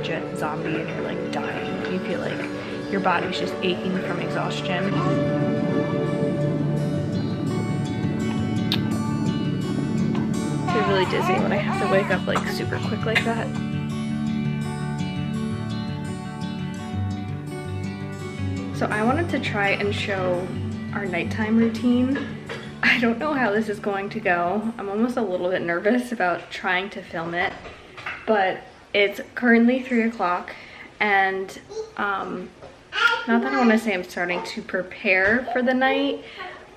legit zombie and you're like dying. You feel like your body's just aching from exhaustion. I feel really dizzy when I have to wake up like super quick like that. So I wanted to try and show our nighttime routine. I don't know how this is going to go. I'm almost a little bit nervous about trying to film it, but it's currently 3 o'clock and not that I want to say I'm starting to prepare for the night,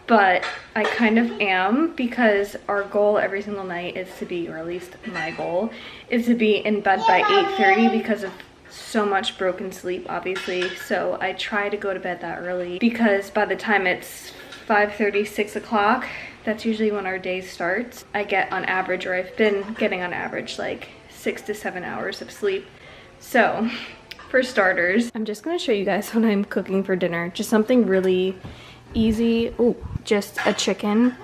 but I kind of am, because our goal every single night is to be, or at least my goal, is to be in bed by 8:30 because of so much broken sleep, obviously. So I try to go to bed that early because by the time it's 5:30, 6 o'clock, that's usually when our day starts. I get on average, or I've been getting on average, like 6 to 7 hours of sleep. So for starters, I'm just gonna show you guys what I'm cooking for dinner. Just something really easy. Oh, just a chicken.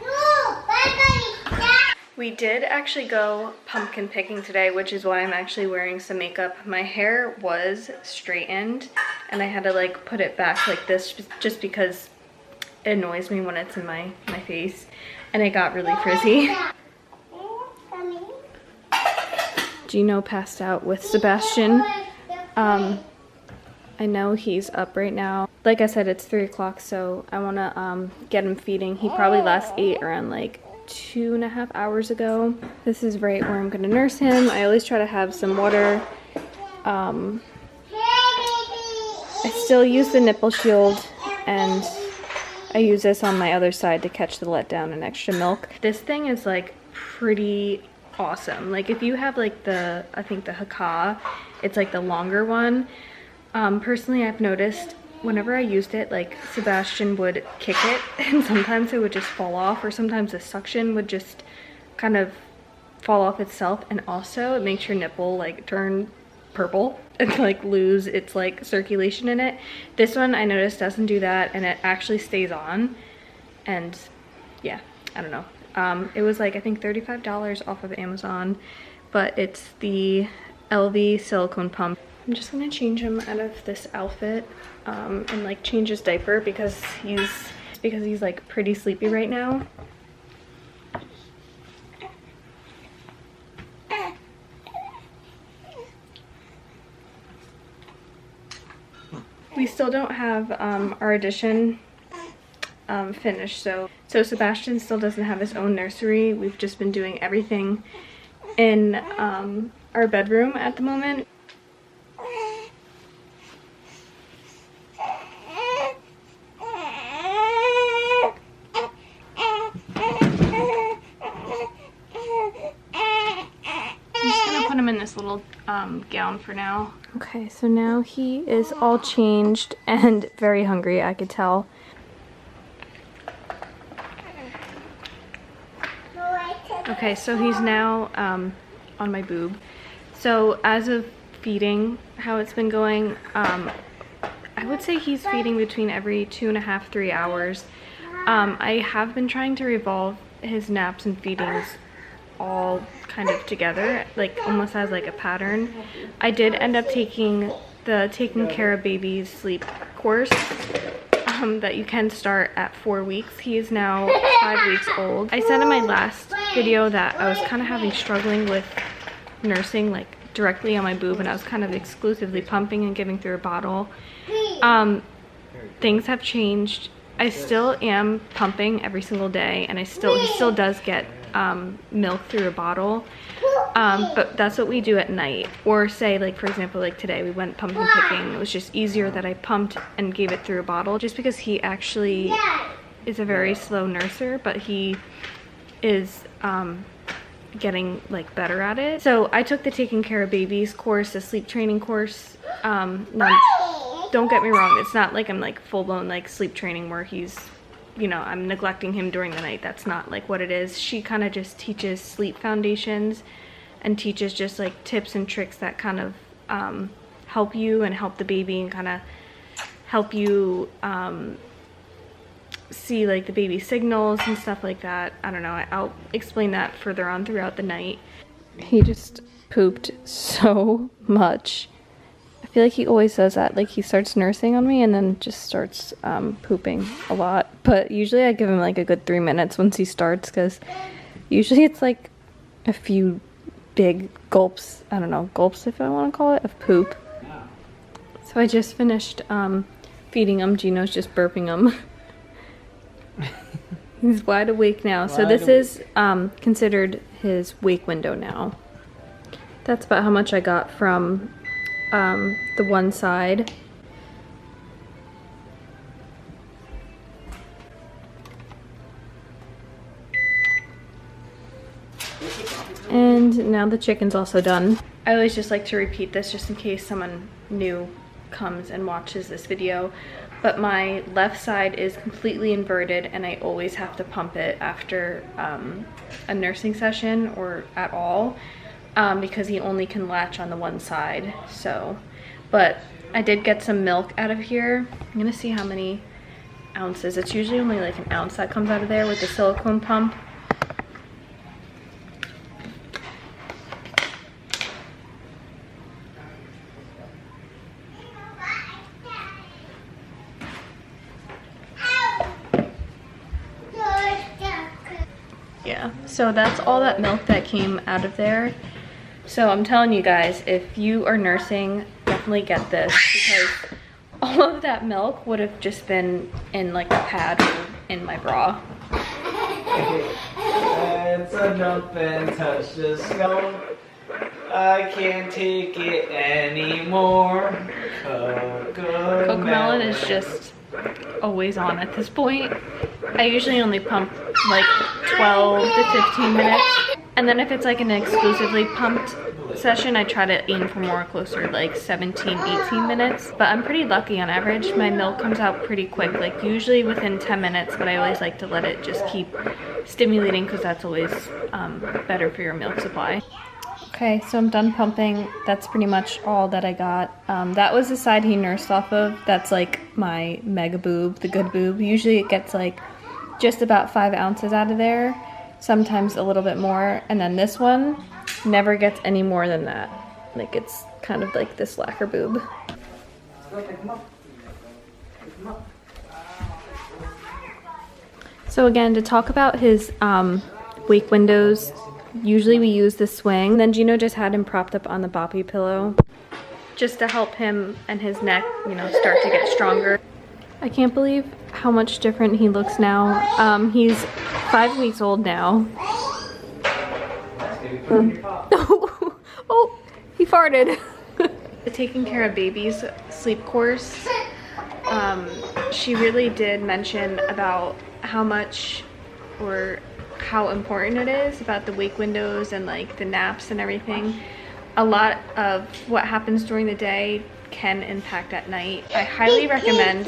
We did actually go pumpkin picking today, which is why I'm actually wearing some makeup. My hair was straightened and I had to like put it back like this just because it annoys me when it's in my face, and it got really frizzy. Gino passed out with Sebastian. I know he's up right now. Like I said, it's 3 o'clock, so I wanna get him feeding. He probably last ate around like 2.5 hours ago. This is right where I'm gonna nurse him. I always try to have some water. I still use the nipple shield, and I use this on my other side to catch the letdown and extra milk. This thing is like pretty awesome. Like if you have like the, I think the Haka, it's like the longer one. Personally, I've noticed whenever I used it, like Sebastian would kick it and sometimes it would just fall off, or sometimes the suction would just kind of fall off itself, and also it makes your nipple like turn purple and like lose its like circulation in it. This one I noticed doesn't do that, and it actually stays on. And yeah, I don't know. It was like I think $35 off of Amazon, but it's the LV silicone pump. I'm just gonna change him out of this outfit and like change his diaper because he's like pretty sleepy right now. We still don't have our addition finished, so Sebastian still doesn't have his own nursery. We've just been doing everything in our bedroom at the moment. Put him in this little gown for now. Okay, so now he is all changed and very hungry, I could tell. Okay, so he's now on my boob. So as of feeding, how it's been going, I would say he's feeding between every 2.5 to 3 hours. I have been trying to revolve his naps and feedings all kind of together, like almost as like a pattern. I did end up taking the Taking Care of Babies sleep course that you can start at 4 weeks. He is now 5 weeks old. I said in my last video that I was kind of struggling with nursing like directly on my boob, and I was kind of exclusively pumping and giving through a bottle. Things have changed. I still am pumping every single day, and he still does get milk through a bottle, but that's what we do at night. Or say, like for example, like today we went pumpkin picking. It was just easier that I pumped and gave it through a bottle, just because he actually is a very slow nurser, but he is getting like better at it. So I took the Taking Care of Babies course, the sleep training course. Don't get me wrong, it's not like I'm like full-blown like sleep training where he's, you know, I'm neglecting him during the night. That's not like what it is. She kind of just teaches sleep foundations and teaches just like tips and tricks that kind of help you and help the baby, and kind of help you see like the baby signals and stuff like that. I don't know, I'll explain that further on throughout the night. He just pooped so much. feel like he always says that. Like he starts nursing on me and then just starts pooping a lot. But usually I give him like a good 3 minutes once he starts, because usually it's like a few big gulps, I don't know, gulps if I want to call it, of poop. So I just finished feeding him. Gino's just burping him. He's wide awake now. So this is considered his wake window now. That's about how much I got from the one side. And now the chicken's also done. I always just like to repeat this just in case someone new comes and watches this video. But my left side is completely inverted and I always have to pump it after a nursing session or at all, because he only can latch on the one side. So, but I did get some milk out of here. I'm gonna see how many ounces. It's usually only like an ounce that comes out of there with the silicone pump. Yeah, so that's all that milk that came out of there. So I'm telling you guys, if you are nursing, definitely get this, because all of that milk would have just been in like a pad or in my bra. It's a jump and touch the snow. I can't take it anymore. Cocomelon is just always on at this point. I usually only pump like 12 to 15 minutes. And then if it's like an exclusively pumped session, I try to aim for more closer like 17, 18 minutes. But I'm pretty lucky on average. My milk comes out pretty quick, like usually within 10 minutes, but I always like to let it just keep stimulating because that's always better for your milk supply. Okay, so I'm done pumping. That's pretty much all that I got. That was the side he nursed off of. That's like my mega boob, the good boob. Usually it gets like just about 5 ounces out of there, sometimes a little bit more. And then this one never gets any more than that. Like it's kind of like this lacquer boob. So again, to talk about his wake windows, usually we use the swing. Then Gino just had him propped up on the boppy pillow just to help him and his neck, you know, start to get stronger. I can't believe how much different he looks now. He's 5 weeks old now. Oh, he farted. Taking care of baby's sleep course, she really did mention about how much or how important it is about the wake windows and like the naps and everything. A lot of what happens during the day can impact at night. I highly recommend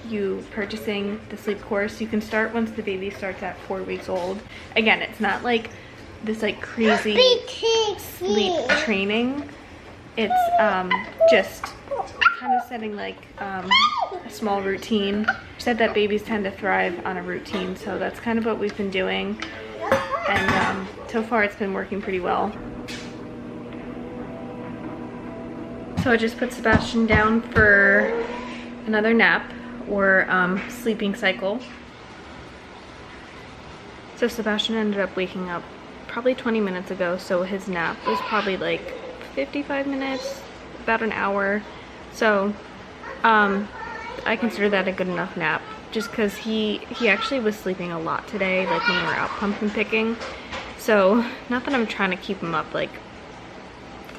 you purchasing the sleep course. You can start once the baby starts at 4 weeks old. Again, it's not like this like crazy sleep training. It's just kind of setting like a small routine. She said that babies tend to thrive on a routine, so that's kind of what we've been doing, and so far it's been working pretty well. So I just put Sebastian down for another nap or sleeping cycle. So Sebastian ended up waking up probably 20 minutes ago, so his nap was probably like 55 minutes, about an hour. So I consider that a good enough nap, just because he actually was sleeping a lot today, like when we were out pumpkin picking. So not that I'm trying to keep him up like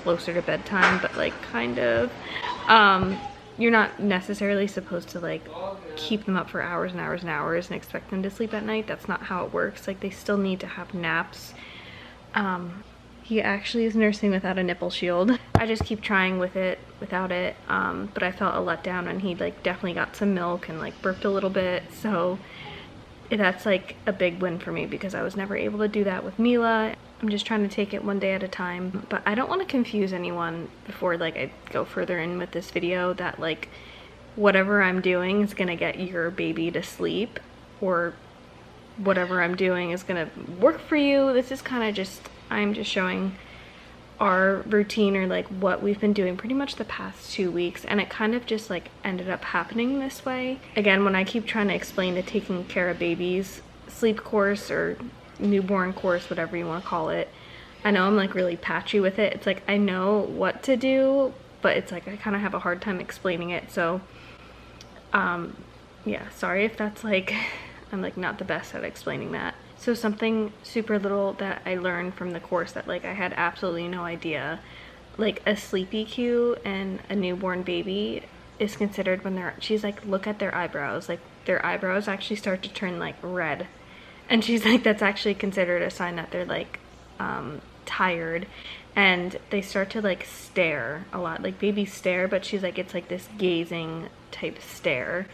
closer to bedtime, but like kind of. You're not necessarily supposed to like keep them up for hours and hours and hours and expect them to sleep at night. That's not how it works. Like they still need to have naps. He actually is nursing without a nipple shield. I just keep trying with it without it, but I felt a letdown and he like definitely got some milk and like burped a little bit. So that's like a big win for me because I was never able to do that with Mila. I'm just trying to take it one day at a time. But I don't want to confuse anyone before like I go further in with this video that like whatever I'm doing is gonna get your baby to sleep, or whatever I'm doing is gonna work for you. This is kind of just, I'm just showing our routine, or like what we've been doing pretty much the past 2 weeks, and it kind of just like ended up happening this way. Again, when I keep trying to explain the taking care of babies sleep course or newborn course, whatever you want to call it, I know I'm like really patchy with it. It's like I know what to do, but it's like I kind of have a hard time explaining it. So yeah, sorry if that's like I'm like not the best at explaining that. So something super little that I learned from the course that like I had absolutely no idea, like a sleepy cue and a newborn baby is considered when she's like, look at their eyebrows, like their eyebrows actually start to turn like red, and she's like, that's actually considered a sign that they're like tired, and they start to like stare a lot, like babies stare, but she's like, it's like this gazing type stare.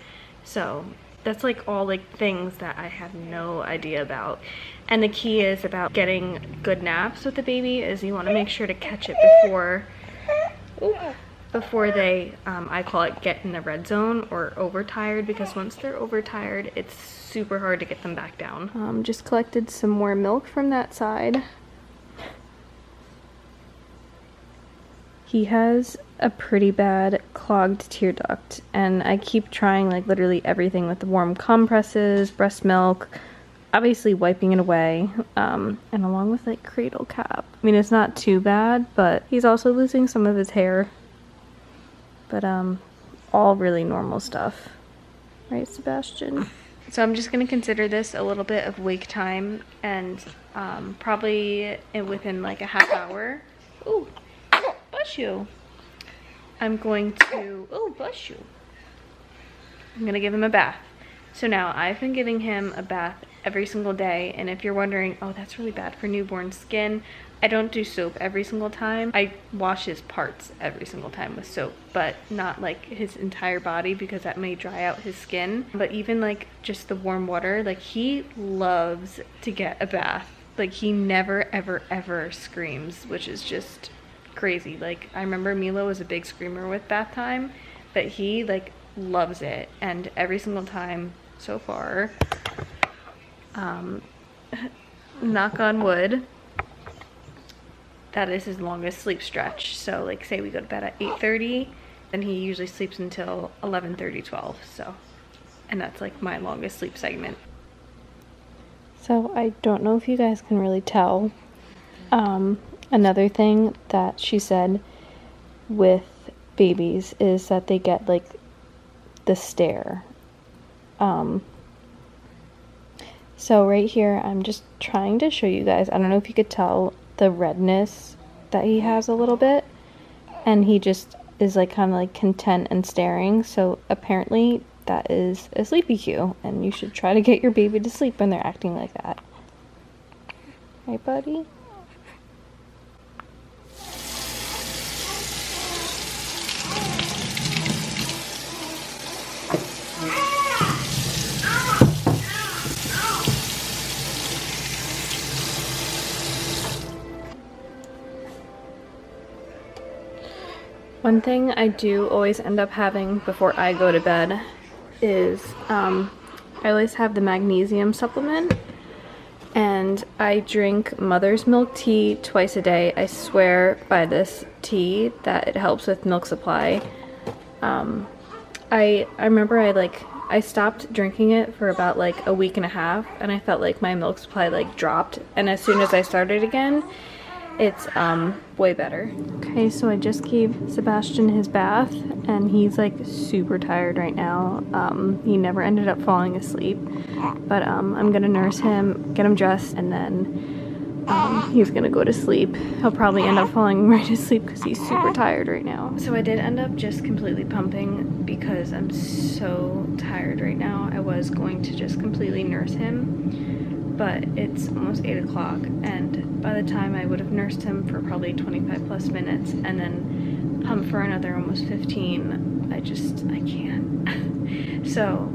So that's like all like things that I had no idea about. And the key is about getting good naps with the baby is you want to make sure to catch it before they I call it get in the red zone or overtired, because once they're overtired it's super hard to get them back down. Just collected some more milk from that side. He has a pretty bad clogged tear duct, and I keep trying like literally everything with the warm compresses, breast milk, obviously wiping it away, and along with like cradle cap. I mean, it's not too bad, but he's also losing some of his hair. But all really normal stuff. Right, Sebastian? So I'm just gonna consider this a little bit of wake time, and probably within like a half hour. Ooh. Bless you. I'm going to, oh, bless you. I'm gonna give him a bath. So now I've been giving him a bath every single day, and if you're wondering, oh, that's really bad for newborn skin, I don't do soap every single time. I wash his parts every single time with soap, but not like his entire body, because that may dry out his skin. But even like just the warm water, like he loves to get a bath. Like he never ever ever screams, which is just crazy. Like I remember Milo was a big screamer with bath time, but he like loves it, and every single time so far, knock on wood, that is his longest sleep stretch. So like say we go to bed at 8:30, then he usually sleeps until 11:30, 12. So, and that's like my longest sleep segment. So I don't know if you guys can really tell. Another thing that she said with babies is that they get like the stare. So right here, I'm just trying to show you guys. I don't know if you could tell the redness that he has a little bit, and he just is like kind of like content and staring. So apparently that is a sleepy cue, and you should try to get your baby to sleep when they're acting like that. Right, buddy? One thing I do always end up having before I go to bed is I always have the magnesium supplement, and I drink mother's milk tea twice a day. I swear by this tea that it helps with milk supply. I remember I stopped drinking it for about like a week and a half, and I felt like my milk supply like dropped, and as soon as I started again, it's way better. Okay, so I just gave Sebastian his bath, and he's like super tired right now. He never ended up falling asleep, but I'm gonna nurse him, get him dressed, and then he's gonna go to sleep. He'll probably end up falling right asleep because he's super tired right now. So I did end up just completely pumping because I'm so tired right now. I was going to just completely nurse him, but it's almost 8 o'clock, and by the time I would have nursed him for probably 25 plus minutes and then pump for another almost 15, I can't. So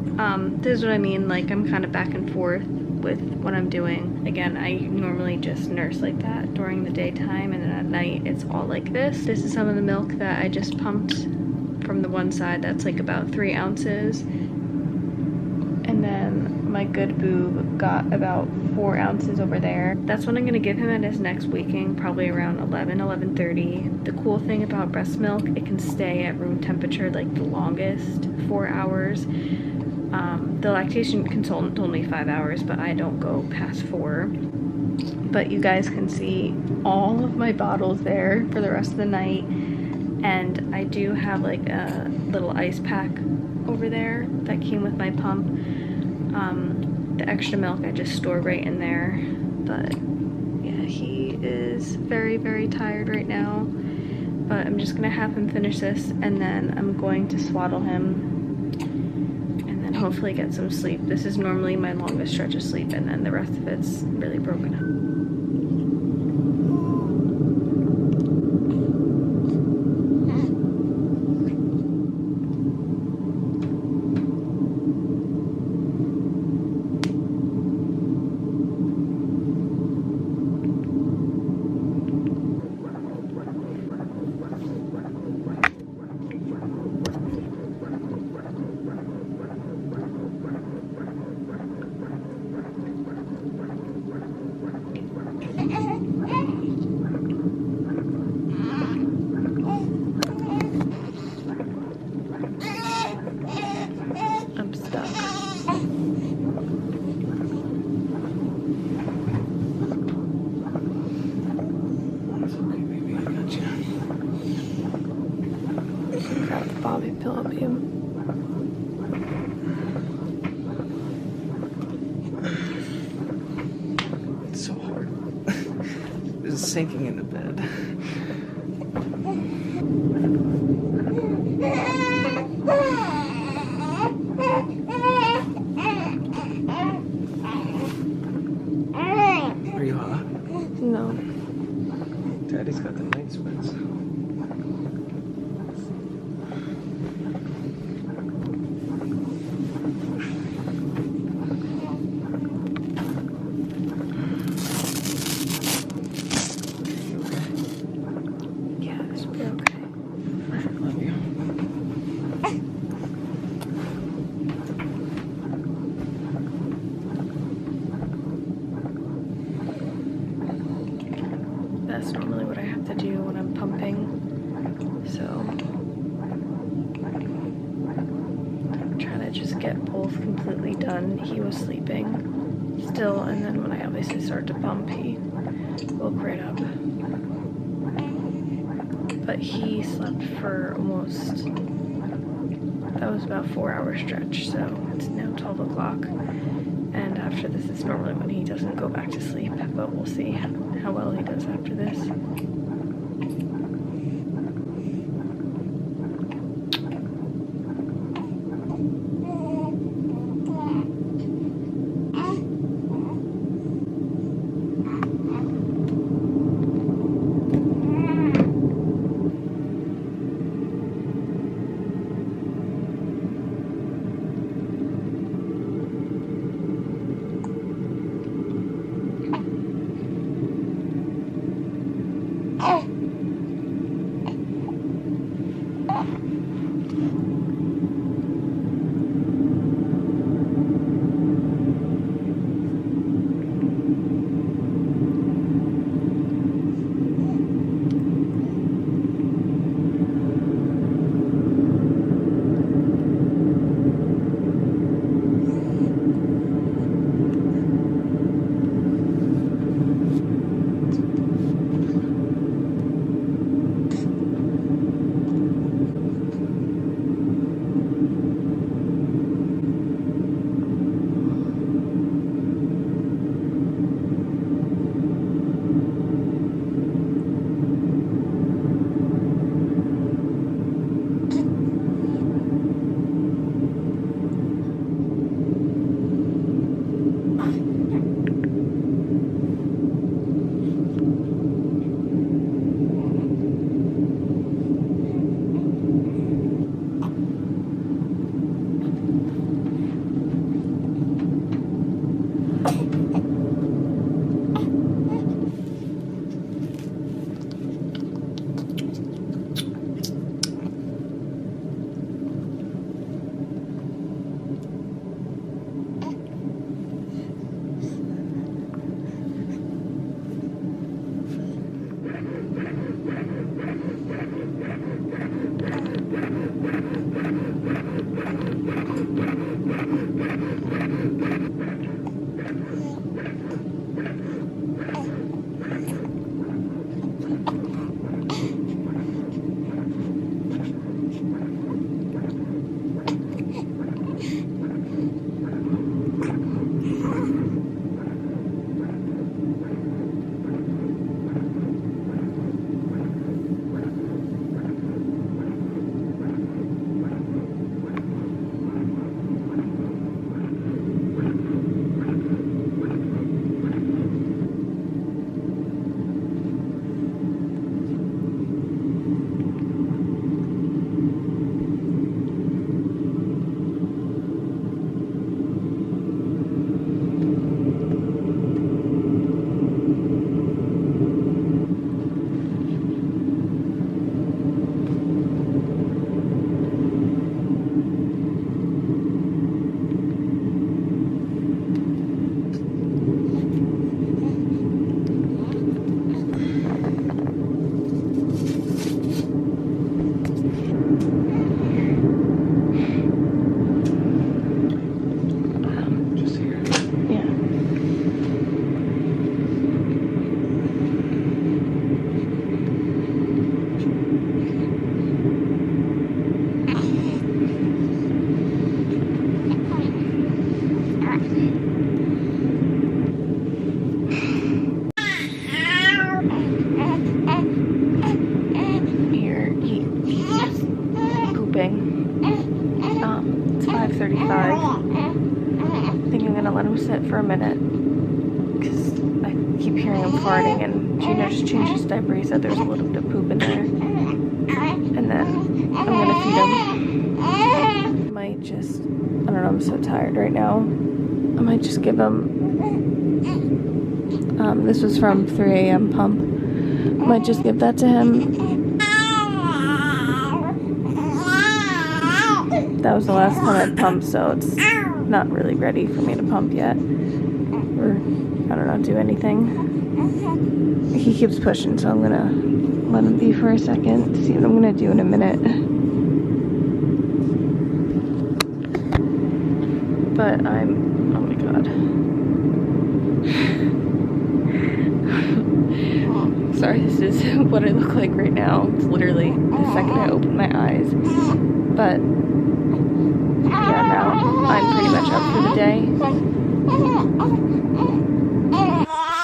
this is what I mean, like I'm kind of back and forth with what I'm doing. Again, I normally just nurse like that during the daytime, and then at night it's all like this. This is some of the milk that I just pumped from the one side. That's like about 3 ounces. And then my good boob got about 4 ounces over there. That's what I'm gonna give him at his next waking, probably around 11:30. The cool thing about breast milk, it can stay at room temperature like the longest, 4 hours. The lactation consultant told me 5 hours, but I don't go past 4. But you guys can see all of my bottles there for the rest of the night. And I do have like a little ice pack over there that came with my pump. The extra milk I just store right in there. But yeah, he is very, very tired right now. But I'm just gonna have him finish this, and then I'm going to swaddle him and then hopefully get some sleep. This is normally my longest stretch of sleep, and then the rest of it's really broken up. I'm stuck. It's okay, baby. I got you. Grab the bobby pillow beam. It's so hard. It's sinking into bed. Are you hot? No. Daddy's got the night sweats. Yeah, this will be okay. Love you. That's normally what I have to do when I'm pumping. So I'm trying to just get both completely done. He was sleeping still, and then when I obviously start to pump, he woke right up. But he slept for almost, that was about 4-hour stretch, so it's now 12 o'clock. And after this, it's normally when he doesn't go back to sleep, but we'll see how well he does after this. leg. I think I'm gonna let him sit for a minute because I keep hearing him farting, and Gino just changed his diaper. He said there's a little bit of poop in there. And then I'm gonna feed him. I might just, I don't know, I'm so tired right now. I might just give him, this was from 3 a.m. pump. I might just give that to him. That was the last time I pumped, so it's not really ready for me to pump yet. Or, I don't know, do anything. He keeps pushing, so I'm gonna let him be for a second, see what I'm gonna do in a minute. But oh my god. Sorry, this is what I look like right now. It's literally the second I open my eyes. But yeah, now I'm pretty much up for the day.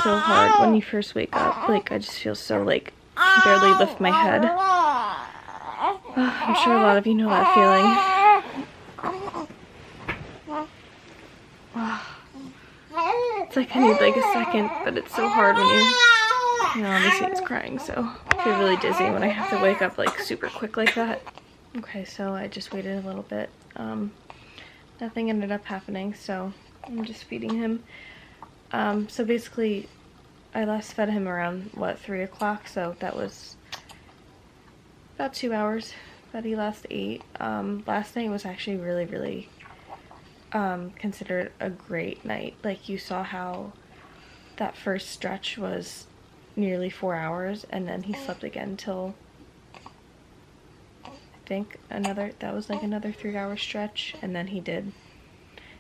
So hard when you first wake up. Like, I just feel so, like, I can barely lift my head. I'm sure a lot of you know that feeling. It's like I need like a second, but it's so hard when you know, obviously it's crying, so I feel really dizzy when I have to wake up like super quick like that. Okay, so I just waited a little bit. Nothing ended up happening, so I'm just feeding him. So basically, I last fed him around, what, 3 o'clock, so that was about 2 hours that he last ate. Last night was actually really considered a great night. Like, you saw how that first stretch was nearly 4 hours, and then he slept again till I think that was like another 3-hour stretch, and then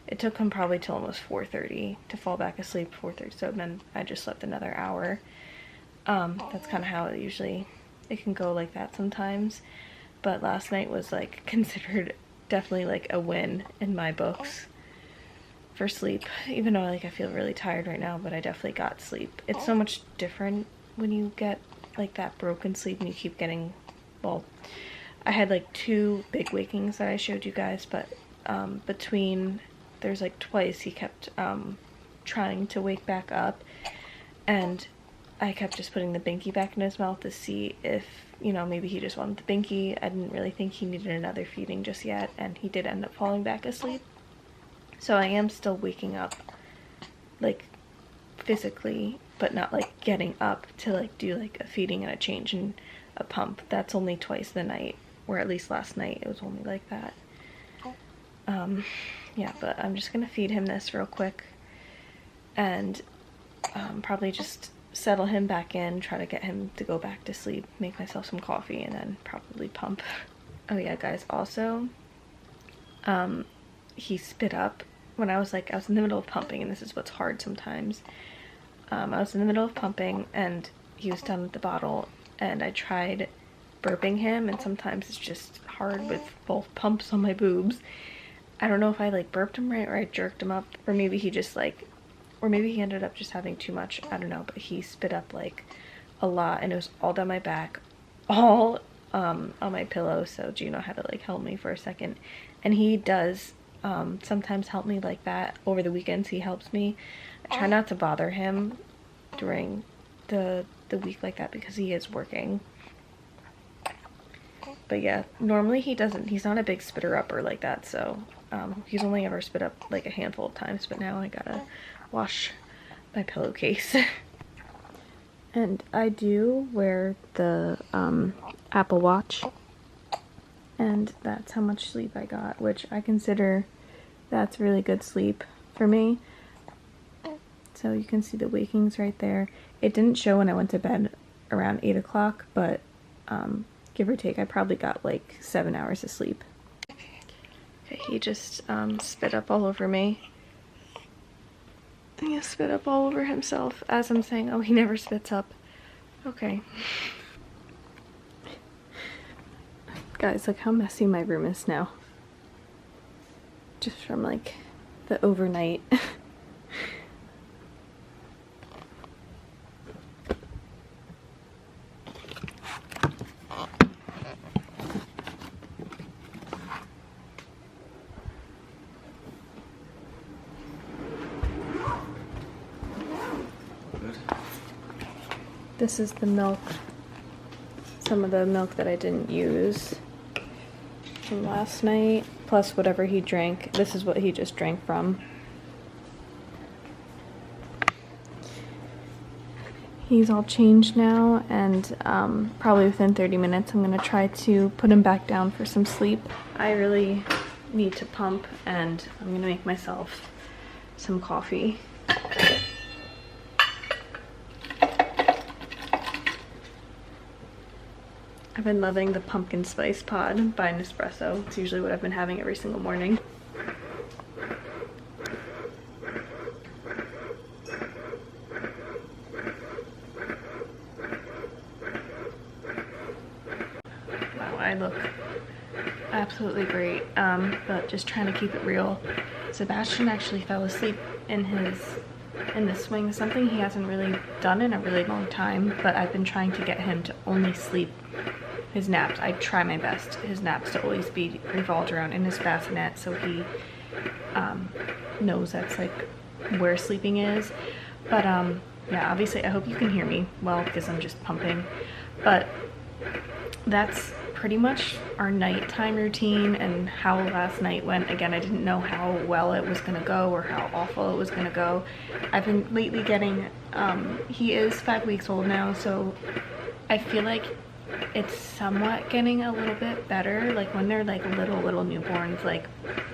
it took him probably till almost 4:30 to fall back asleep. 4:30, so then I just slept another hour. That's kind of how it can go like that sometimes. But last night was like considered definitely like a win in my books for sleep, even though like I feel really tired right now, but I definitely got sleep. It's so much different when you get like that broken sleep and you keep getting, well, I had like 2 big wakings that I showed you guys, but there's like twice he kept trying to wake back up, and I kept just putting the binky back in his mouth to see if, you know, maybe he just wanted the binky. I didn't really think he needed another feeding just yet, and he did end up falling back asleep. So I am still waking up, like, physically, but not like getting up to like do like a feeding and a change and a pump. That's only twice the night, or at least last night it was only like that. Yeah, but I'm just gonna feed him this real quick and probably just settle him back in, try to get him to go back to sleep, make myself some coffee, and then probably pump. Oh yeah, guys, also he spit up when I was in the middle of pumping, and this is what's hard sometimes. I was in the middle of pumping and he was done with the bottle, and I tried burping him, and sometimes it's just hard with both pumps on my boobs. I don't know if I like burped him right or I jerked him up, or maybe he just like, or maybe he ended up just having too much, I don't know, but he spit up like a lot, and it was all down my back, all on my pillow, so Gino had to like help me for a second. And he does sometimes help me like that. Over the weekends he helps me. I try not to bother him during the week like that because he is working. But yeah, normally he's not a big spitter upper like that, so he's only ever spit up like a handful of times, but now I gotta wash my pillowcase. And I do wear the Apple Watch, and that's how much sleep I got, which I consider that's really good sleep for me. So you can see the wakings right there. It didn't show when I went to bed around 8 o'clock, but give or take, I probably got like 7 hours of sleep. Okay, he just spit up all over me. He spit up all over himself as I'm saying, oh, he never spits up. Okay. Guys, look how messy my room is now. Just from like the overnight. This is the milk, some of the milk that I didn't use from last night, plus whatever he drank. This is what he just drank from. He's all changed now, and probably within 30 minutes I'm gonna try to put him back down for some sleep. I really need to pump, and I'm gonna make myself some coffee. I've been loving the pumpkin spice pod by Nespresso. It's usually what I've been having every single morning. Wow, I look absolutely great, but just trying to keep it real. Sebastian actually fell asleep in the swing, something he hasn't really done in a really long time, but I've been trying to get him to only sleep his naps. I try my best, his naps to always be revolved around in his bassinet, so he knows that's like where sleeping is. But yeah, obviously I hope you can hear me well because I'm just pumping, but that's pretty much our nighttime routine and how last night went. Again, I didn't know how well it was gonna go or how awful it was gonna go. I've been lately getting, he is 5 weeks old now, so I feel like it's somewhat getting a little bit better. Like when they're like little newborns, like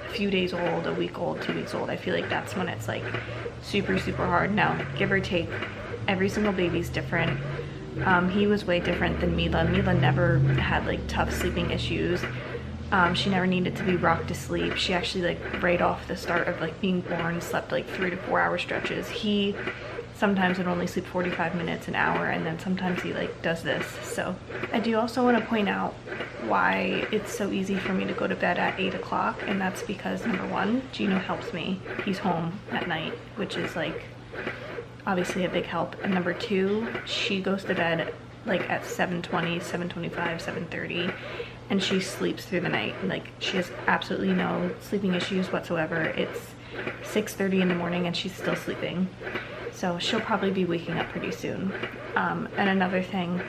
a few days old, a week old, 2 weeks old, I feel like that's when it's like super hard. Now, give or take, every single baby's different. He was way different than Mila. Mila never had like tough sleeping issues. She never needed to be rocked to sleep. She actually like right off the start of like being born slept like 3 to 4 hour stretches. He sometimes would only sleep 45 minutes, an hour, and then sometimes he like does this. So I do also want to point out why it's so easy for me to go to bed at 8 o'clock, and that's because number one, Gino helps me. He's home at night, which is like obviously a big help. And number two, she goes to bed like at 7:20, 7:25, 7:30, and she sleeps through the night. Like she has absolutely no sleeping issues whatsoever. It's 6:30 in the morning and she's still sleeping. So she'll probably be waking up pretty soon. And another thing,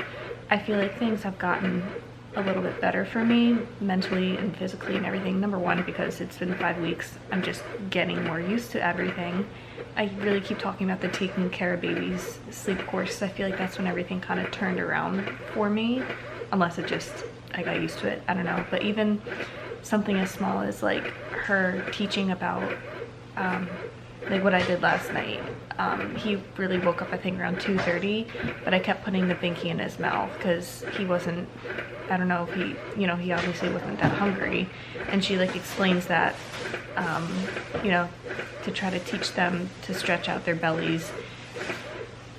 I feel like things have gotten a little bit better for me mentally and physically and everything. Number one, because it's been 5 weeks, I'm just getting more used to everything. I really keep talking about the taking care of babies sleep course. I feel like that's when everything kind of turned around for me, unless it just, I got used to it, I don't know. But even something as small as like her teaching about like what I did last night. He really woke up I think around 2:30, but I kept putting the binky in his mouth because he wasn't, I don't know if he, you know, he obviously wasn't that hungry. And she like explains that, you know, to try to teach them to stretch out their bellies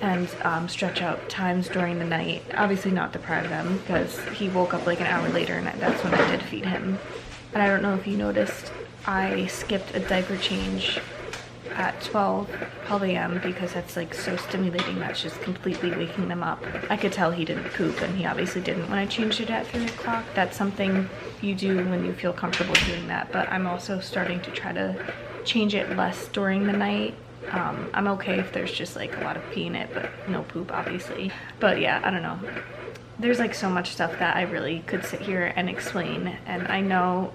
and stretch out times during the night. Obviously not deprive them, because he woke up like an hour later and that's when I did feed him. And I don't know if you noticed, I skipped a diaper change at 12 a.m. because that's like so stimulating. That's just completely waking them up. I could tell he didn't poop, and he obviously didn't when I changed it at 3 o'clock. That's something you do when you feel comfortable doing that, but I'm also starting to try to change it less during the night. I'm okay if there's just like a lot of pee in it, but no poop obviously. But yeah, I don't know. There's like so much stuff that I really could sit here and explain, and I know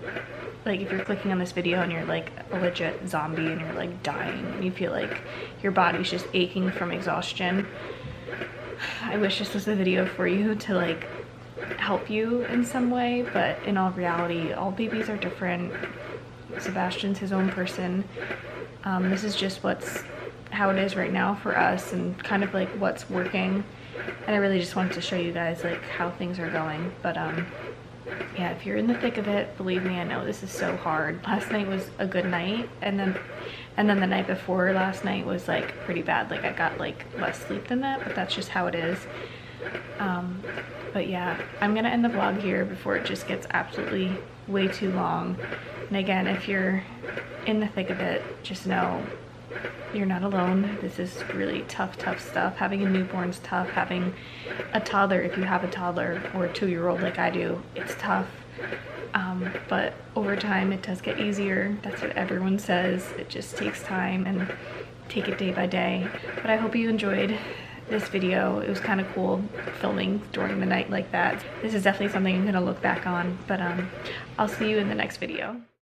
like if you're clicking on this video and you're like a legit zombie and you're like dying and you feel like your body's just aching from exhaustion, I wish this was a video for you to like help you in some way. But in all reality, all babies are different. Sebastian's his own person. This is just how it is right now for us and kind of like what's working. And I really just wanted to show you guys like how things are going. But yeah, if you're in the thick of it, believe me, I know this is so hard. Last night was a good night, and then the night before last night was like pretty bad. Like I got like less sleep than that, but that's just how it is. But yeah, I'm gonna end the vlog here before it just gets absolutely way too long. And again, if you're in the thick of it, just know you're not alone. This is really tough stuff. Having a newborn's tough. Having a toddler, if you have a toddler or a 2-year-old like I do, it's tough. But over time it does get easier. That's what everyone says. It just takes time, and take it day by day. But I hope you enjoyed this video. It was kind of cool filming during the night like that. This is definitely something I'm gonna look back on, but I'll see you in the next video.